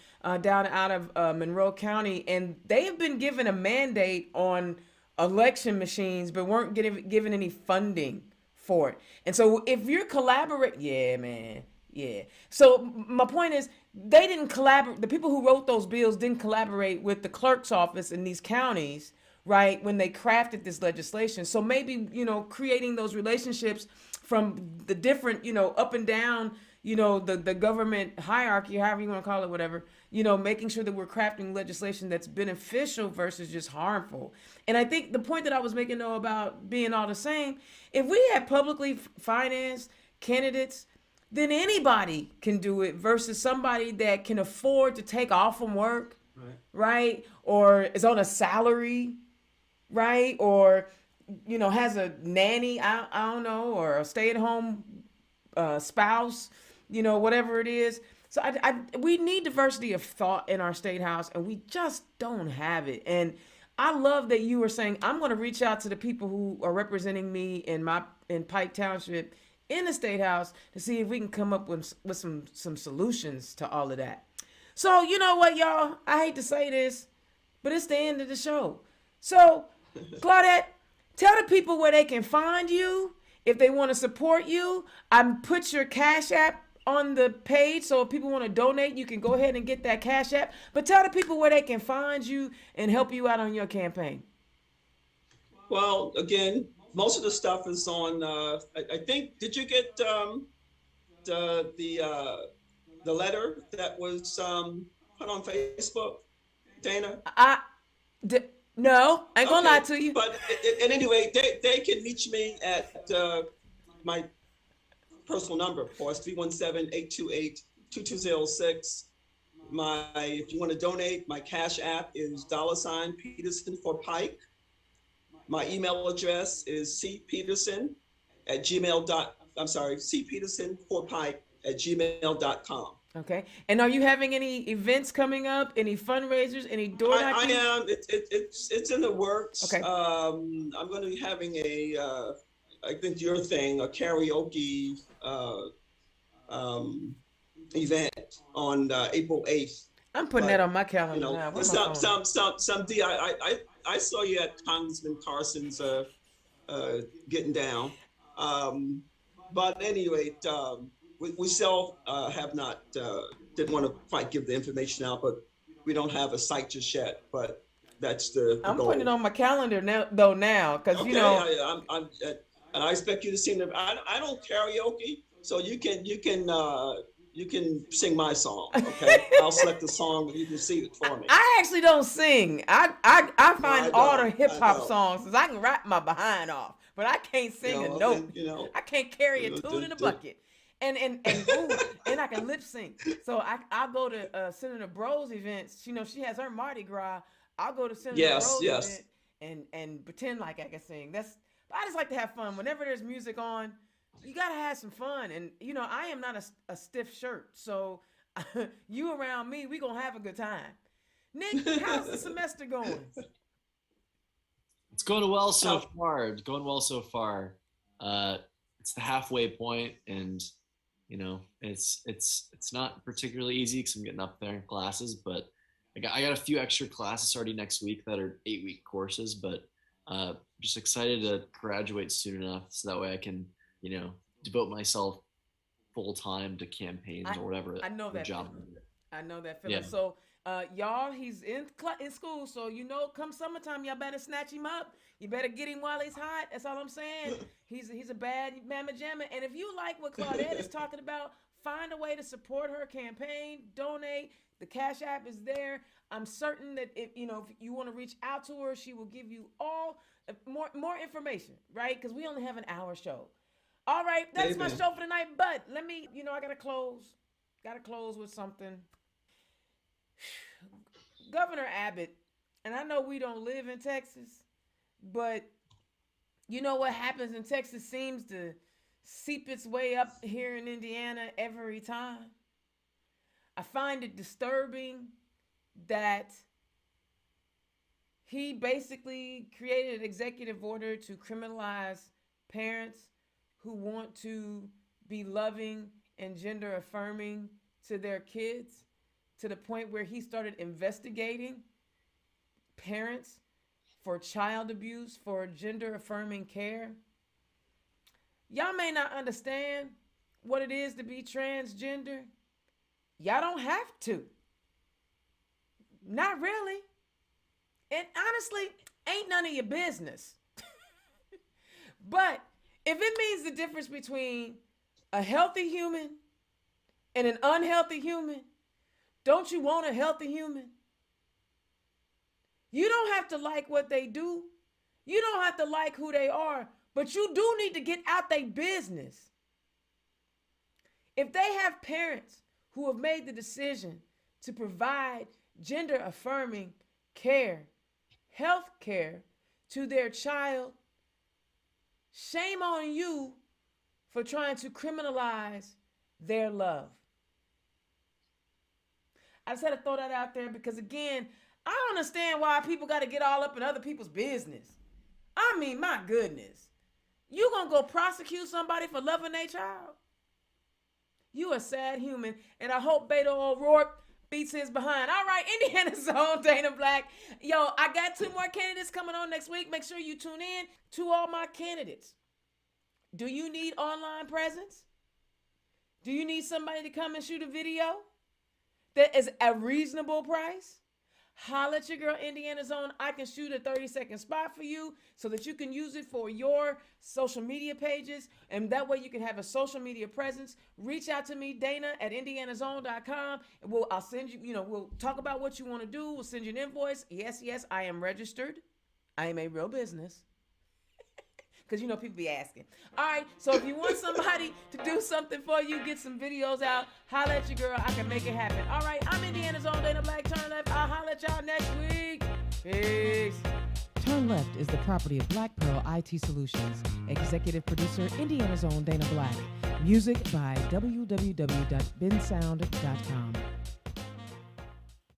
down out of Monroe County, and they have been given a mandate on election machines, but weren't given any funding for it. And so if you're collaborating, yeah, man. Yeah. So my point is, they didn't collaborate. The people who wrote those bills didn't collaborate with the clerk's office in these counties, right, when they crafted this legislation. So maybe, creating those relationships from the different, up and down, the government hierarchy, however you want to call it, whatever, making sure that we're crafting legislation that's beneficial versus just harmful. And I think the point that I was making, though, about being all the same, if we had publicly financed candidates, then anybody can do it versus somebody that can afford to take off from work, right? Or is on a salary, right? Or, has a nanny, I don't know, or a stay-at-home spouse, whatever it is. So we need diversity of thought in our state house, and we just don't have it. And I love that you were saying, I'm going to reach out to the people who are representing me in Pike Township in the state house to see if we can come up with some solutions to all of that. So you know what, y'all? I hate to say this, but it's the end of the show. So, Claudette, tell the people where they can find you if they want to support you. I put your Cash App on the page, so if people want to donate, you can go ahead and get that Cash App. But tell the people where they can find you and help you out on your campaign. Well, again, most of the stuff is on. I think. Did you get the letter that was put on Facebook, Dana? No, I ain't gonna lie to you. But and anyway, they can reach me at my personal number, of course, 317-828-2206. If you want to donate, my Cash App is $Peterson for Pike. My email address is cpeterson4pike@gmail.com. Okay. And are you having any events coming up? Any fundraisers? Any door knocking? I am. It's in the works. Okay. I'm going to be having I think your thing, a karaoke event on April 8th. I'm putting that on my calendar now. I saw you at Congressman Carson's getting down. But anyway, we still have not, didn't want to quite give the information out, but we don't have a site just yet. But that's the I'm goal. putting it on my calendar now, because and I expect you to sing them. I don't karaoke, so you can sing my song, okay? I'll select the song and you can sing it for me. I actually don't sing. I find all the hip hop songs, because I can rap my behind off, but I can't sing a note. I can't carry a tune in a bucket. And I can lip sync. So I'll go to Senator Bro's events. She has her Mardi Gras. I'll go to Senator Bro's event and pretend like I can sing. I just like to have fun. Whenever there's music on, you gotta have some fun. And I am not a stiff shirt, so you around me, we gonna have a good time. Nick, how's the semester going? It's going well so far. It's going well so far. It's the halfway point, and it's not particularly easy because I'm getting up there in classes. But I got a few extra classes starting next week that are 8-week courses. But just excited to graduate soon enough so that way I can devote myself full time to campaigns or whatever. I know that job. I know that feeling. Yeah. So y'all, he's in school, so come summertime, y'all better snatch him up. You better get him while he's hot. That's all I'm saying. He's a bad mamma jamma. And if you like what Claudette is talking about, find a way to support her campaign, donate. The Cash App is there. I'm certain that if you want to reach out to her, she will give you all more information, right? Because we only have an hour show. All right, that's my show for tonight. But let me, I gotta close with something. Governor Abbott, and I know we don't live in Texas, but you know what happens in Texas seems to seep its way up here in Indiana every time. I find it disturbing that he basically created an executive order to criminalize parents who want to be loving and gender affirming to their kids, to the point where he started investigating parents for child abuse, for gender affirming care. Y'all may not understand what it is to be transgender. Y'all don't have to. Not really. And honestly, ain't none of your business. But if it means the difference between a healthy human and an unhealthy human, don't you want a healthy human? You don't have to like what they do. You don't have to like who they are, but you do need to get out their business. If they have parents who have made the decision to provide gender affirming care, health care to their child, shame on you for trying to criminalize their love. I just had to throw that out there because, again, I don't understand why people got to get all up in other people's business. I mean, my goodness. You gonna go prosecute somebody for loving their child? You a sad human, and I hope Beto O'Rourke beats his behind. All right, Indiana's own Dana Black. Yo, I got 2 more candidates coming on next week. Make sure you tune in to all my candidates. Do you need online presence? Do you need somebody to come and shoot a video that is a reasonable price? Holla at your girl, Indiana's own. I can shoot a 30-second spot for you so that you can use it for your social media pages, and that way you can have a social media presence. Reach out to me, Dana at indianazone.com, and I'll send you, we'll talk about what you want to do. We'll send you an invoice. Yes, I am registered. I am a real business. Because, people be asking. All right, so if you want somebody to do something for you, get some videos out, holla at your girl. I can make it happen. All right, I'm Indiana's own Dana Black. Turn left. I'll holla at y'all next week. Peace. Turn Left is the property of Black Pearl IT Solutions. Executive producer, Indiana's own Dana Black. Music by www.bensound.com.